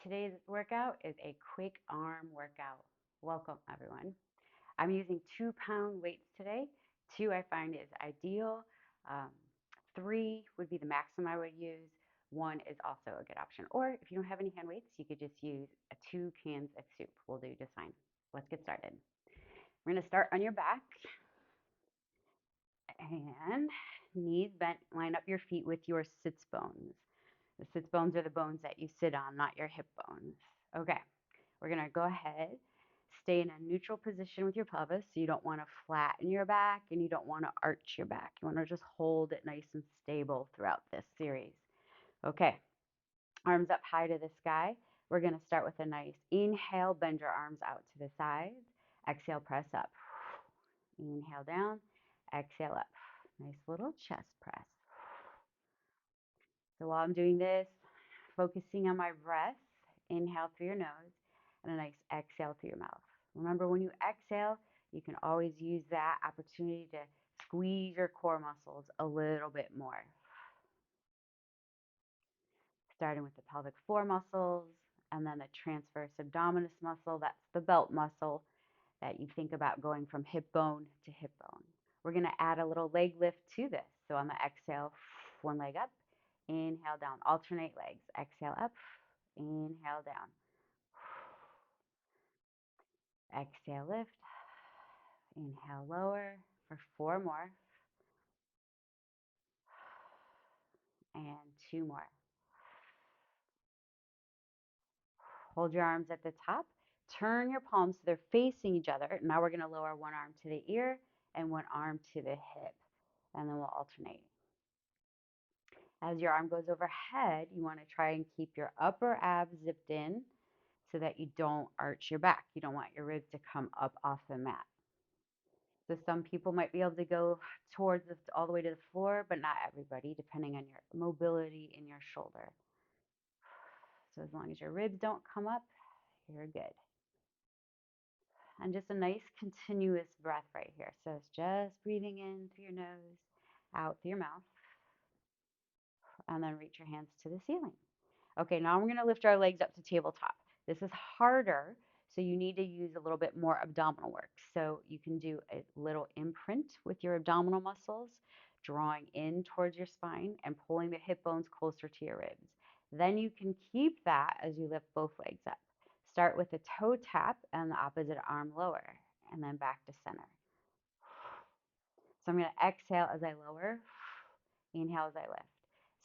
Today's workout is a quick arm workout. Welcome, everyone. I'm using 2-pound weights today. Two I find is ideal. Um, Three would be the maximum I would use. One is also a good option. Or if you don't have any hand weights, you could just use 2 cans of soup. Will do just fine. Let's get started. We're going to start on your back and knees bent. Line up your feet with your sits bones. The sits bones are the bones that you sit on, not your hip bones. Okay. We're going to go ahead, stay in a neutral position with your pelvis. So you don't want to flatten your back and you don't want to arch your back. You want to just hold it nice and stable throughout this series. Okay, arms up high to the sky. We're going to start with a nice inhale, bend your arms out to the sides. Exhale, press up. Inhale down, exhale up. Nice little chest press. So while I'm doing this, focusing on my breath, inhale through your nose and a nice exhale through your mouth. Remember, when you exhale, you can always use that opportunity to squeeze your core muscles a little bit more. Starting with the pelvic floor muscles and then the transverse abdominis muscle. That's the belt muscle that you think about going from hip bone to hip bone. We're going to add a little leg lift to this. So on the exhale, one leg up, inhale down, alternate legs. Exhale up, inhale down. Exhale, lift. Inhale, lower for 4 more. And 2 more. Hold your arms at the top. Turn your palms so they're facing each other. Now we're going to lower one arm to the ear and one arm to the hip. And then we'll alternate. As your arm goes overhead, you want to try and keep your upper abs zipped in so that you don't arch your back. You don't want your ribs to come up off the mat. So some people might be able to go towards this all the way to the floor, but not everybody, depending on your mobility in your shoulder. So as long as your ribs don't come up, you're good. And just a nice continuous breath right here. So it's just breathing in through your nose, out through your mouth, and then reach your hands to the ceiling. Okay, now we're going to lift our legs up to tabletop. This is harder, so you need to use a little bit more abdominal work. So you can do a little imprint with your abdominal muscles, drawing in towards your spine and pulling the hip bones closer to your ribs. Then you can keep that as you lift both legs up. Start with a toe tap and the opposite arm lower, and then back to center. So I'm going to exhale as I lower, inhale as I lift.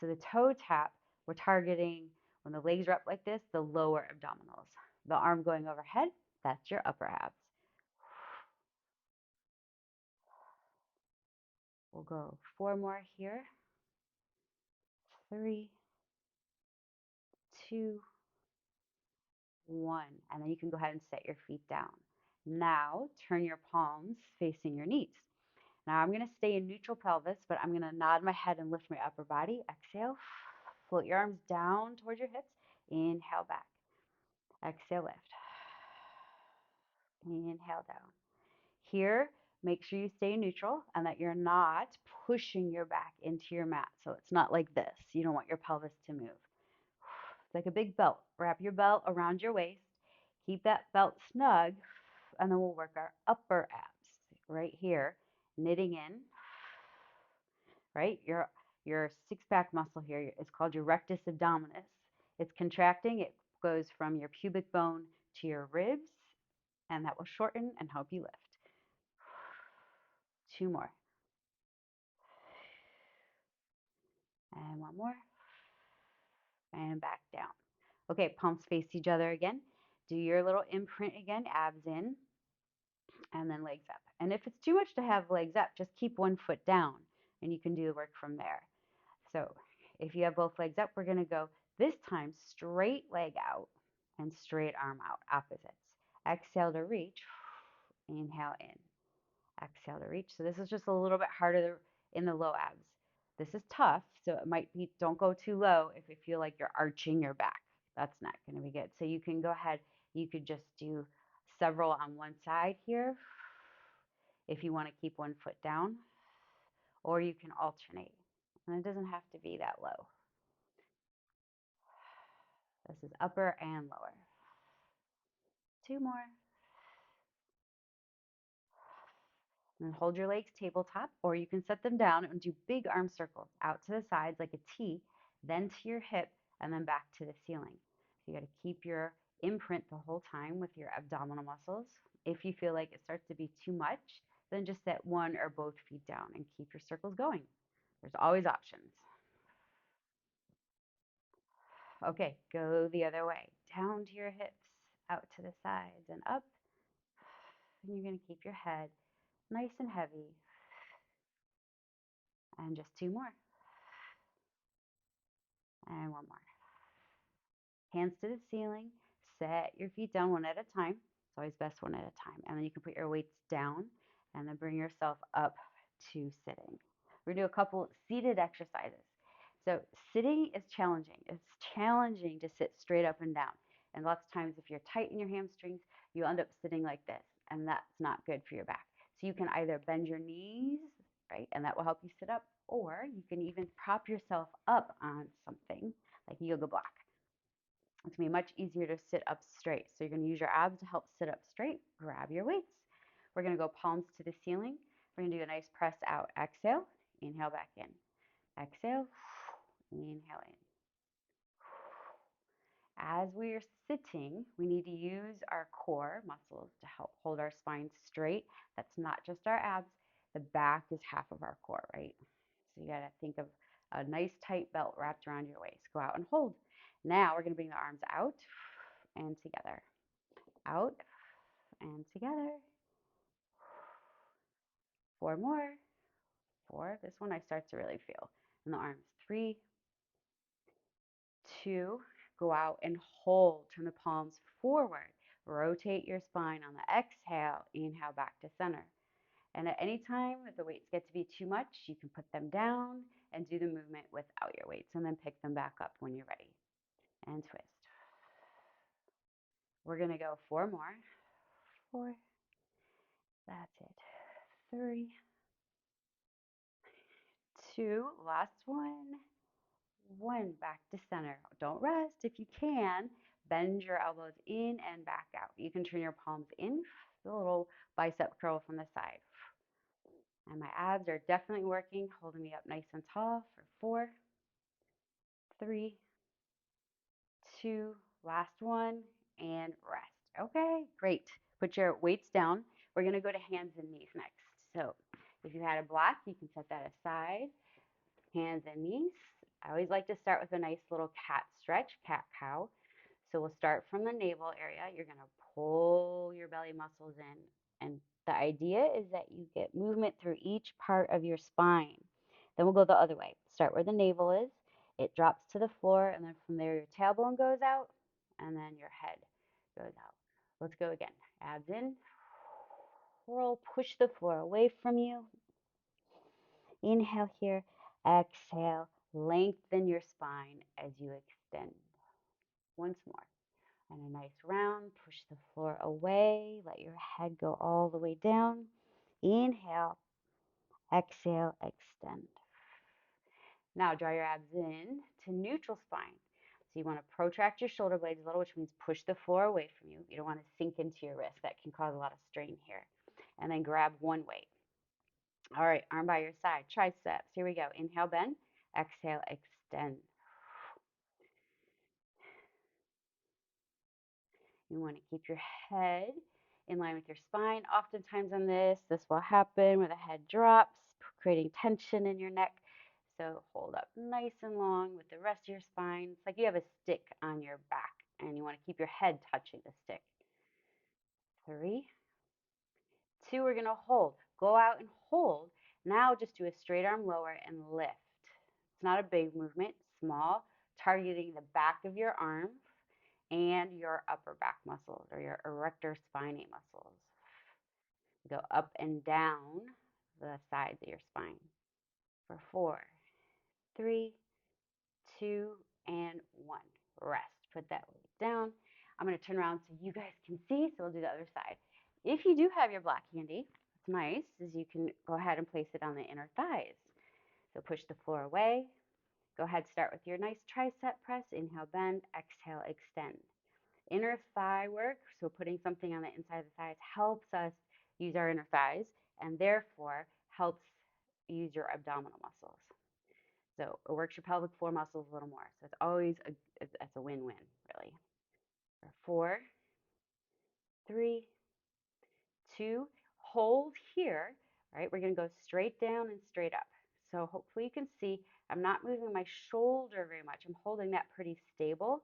So the toe tap, we're targeting when the legs are up like this, the lower abdominals. The arm going overhead, that's your upper abs. We'll go 4 more here. 3, 2, 1. And then you can go ahead and set your feet down. Now turn your palms facing your knees. Now I'm going to stay in neutral pelvis, but I'm going to nod my head and lift my upper body. Exhale. Float your arms down towards your hips. Inhale back. Exhale, lift. Inhale down. Here, make sure you stay neutral and that you're not pushing your back into your mat. So it's not like this. You don't want your pelvis to move. It's like a big belt. Wrap your belt around your waist. Keep that belt snug, and then we'll work our upper abs right here, knitting in, right? Your six-pack muscle here is called your rectus abdominis. It's contracting. It goes from your pubic bone to your ribs, and that will shorten and help you lift. 2 more. And 1 more. And back down. Okay, palms face each other again. Do your little imprint again, abs in, and then legs up. And if it's too much to have legs up, just keep one foot down, and you can do the work from there. So if you have both legs up, we're going to go this time straight leg out and straight arm out, opposites. Exhale to reach, inhale in. Exhale to reach. So this is just a little bit harder in the low abs. This is tough, so it might be, don't go too low if you feel like you're arching your back. That's not going to be good. So you can go ahead, you could just do several on one side here if you want to keep one foot down, or you can alternate. And it doesn't have to be that low. This is upper and lower. 2 more. And hold your legs tabletop, or you can set them down and do big arm circles out to the sides like a T, then to your hip, and then back to the ceiling. So you got to keep your imprint the whole time with your abdominal muscles. If you feel like it starts to be too much, then just set one or both feet down and keep your circles going. There's always options. Okay, go the other way. Down to your hips, out to the sides, and up. And you're going to keep your head nice and heavy. And just 2 more. And 1 more. Hands to the ceiling. Set your feet down one at a time. It's always best one at a time. And then you can put your weights down and then bring yourself up to sitting. We're going to do a couple seated exercises. So sitting is challenging. It's challenging to sit straight up and down. And lots of times if you're tight in your hamstrings, you'll end up sitting like this. And that's not good for your back. So you can either bend your knees, right? And that will help you sit up. Or you can even prop yourself up on something like a yoga block. It's going to be much easier to sit up straight. So you're going to use your abs to help sit up straight. Grab your weights. We're going to go palms to the ceiling. We're going to do a nice press out. Exhale. Inhale back in. Exhale. Inhale in. As we are sitting, we need to use our core muscles to help hold our spine straight. That's not just our abs. The back is half of our core, right? So you got to think of a nice tight belt wrapped around your waist. Go out and hold. Now we're going to bring the arms out and together. Out and together. 4 more. 4. This one I start to really feel in the arms. 3, 2. Go out and hold. Turn the palms forward. Rotate your spine on the exhale. Inhale back to center. And at any time, if the weights get to be too much, you can put them down and do the movement without your weights and then pick them back up when you're ready. And twist. We're going to go 4 more. 4. That's it. 3, 2. Last one. 1. Back to center. Don't rest. If you can, bend your elbows in and back out. You can turn your palms in, the little bicep curl from the side. And my abs are definitely working, holding me up nice and tall for 4, 3, 2, last one, and rest. Okay, great. Put your weights down. We're going to go to hands and knees next. So if you had a block, you can set that aside. Hands and knees. I always like to start with a nice little cat stretch, cat-cow. So we'll start from the navel area. You're going to pull your belly muscles in. And the idea is that you get movement through each part of your spine. Then we'll go the other way. Start where the navel is. It drops to the floor, and then from there your tailbone goes out, and then your head goes out. Let's go again. Abs in. Roll, push the floor away from you. Inhale here. Exhale. Lengthen your spine as you extend. Once more. And a nice round. Push the floor away. Let your head go all the way down. Inhale. Exhale. Extend. Now draw your abs in to neutral spine. So you want to protract your shoulder blades a little, which means push the floor away from you. You don't want to sink into your wrist. That can cause a lot of strain here. And then grab one weight. All right, arm by your side, triceps. Here we go. Inhale, bend. Exhale, extend. You want to keep your head in line with your spine. Oftentimes on this will happen where the head drops, creating tension in your neck. So hold up nice and long with the rest of your spine. It's like you have a stick on your back and you want to keep your head touching the stick. 3, 2, we're going to hold. Go out and hold. Now just do a straight arm lower and lift. It's not a big movement, small, targeting the back of your arm and your upper back muscles or your erector spinae muscles. Go up and down the sides of your spine for 4, 3, 2, and 1. Rest. Put that weight down. I'm going to turn around so you guys can see, so we'll do the other side. If you do have your block handy, what's nice is you can go ahead and place it on the inner thighs. So push the floor away, Go ahead, start with your nice tricep press. Inhale, bend, exhale, extend. Inner thigh work, so putting something on the inside of the thighs helps us use our inner thighs and therefore helps use your abdominal muscles. So it works your pelvic floor muscles a little more. So it's always it's a win-win, really. 4, 3, 2, hold here, right? We're going to go straight down and straight up. So hopefully you can see I'm not moving my shoulder very much. I'm holding that pretty stable,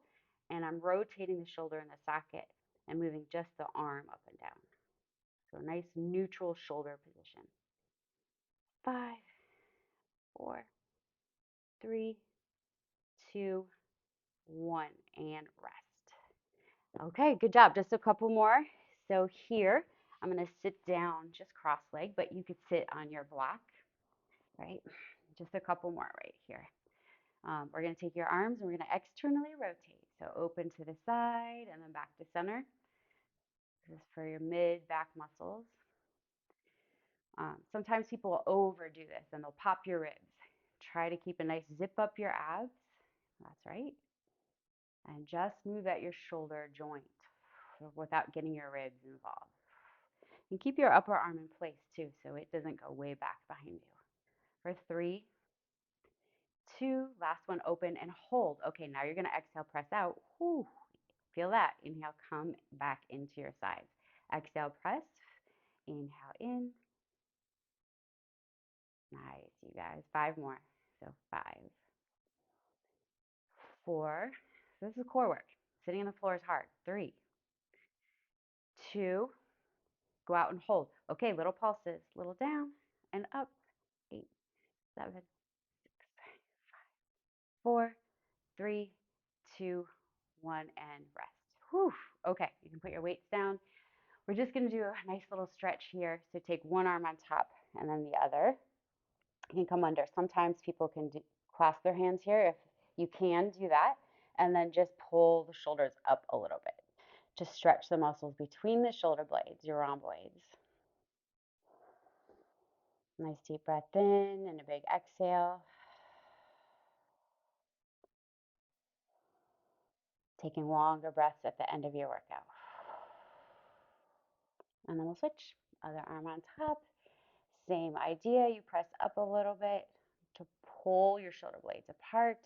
and I'm rotating the shoulder in the socket and moving just the arm up and down. So a nice neutral shoulder position. 5, 4, 3, 2, 1, and rest. Okay, good job. Just a couple more. So here, I'm going to sit down just cross-legged, but you could sit on your block, right? Just a couple more right here. We're going to take your arms and we're going to externally rotate. So open to the side and then back to center. This is for your mid-back muscles. Sometimes people will overdo this and they'll pop your ribs. Try to keep a nice zip up your abs. That's right. And just move at your shoulder joint without getting your ribs involved. And keep your upper arm in place too so it doesn't go way back behind you. For 3, 2, last one, open and hold. Okay, now you're going to exhale, press out. Whew. Feel that. Inhale, come back into your sides. Exhale, press. Inhale in. Nice, you guys. 5 more. So 5, 4. So this is core work. Sitting on the floor is hard. 3, 2. Go out and hold. Okay, little pulses. Little down and up. 8, 7, 6, 4, 3, 2, 1, and rest. Whew. Okay, you can put your weights down. We're just going to do a nice little stretch here. So take one arm on top and then the other. You can come under. Sometimes people can clasp their hands here. If you can, do that. And then just pull the shoulders up a little bit. Just stretch the muscles between the shoulder blades, your rhomboids. Nice deep breath in and a big exhale. Taking longer breaths at the end of your workout. And then we'll switch. Other arm on top. Same idea. You press up a little bit to pull your shoulder blades apart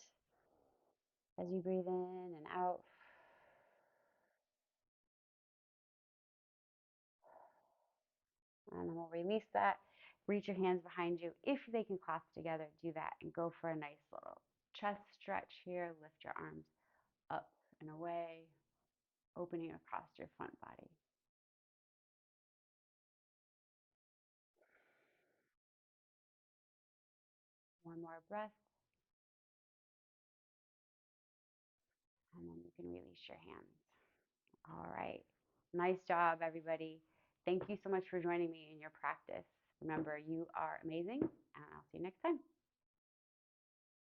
as you breathe in and out. And then we'll release that. Reach your hands behind you. If they can clasp together, do that and go for a nice little chest stretch here. Lift your arms up and away, opening across your front body. One more breath. And then you can release your hands. All right. Nice job, everybody. Thank you so much for joining me in your practice. Remember, you are amazing, and I'll see you next time.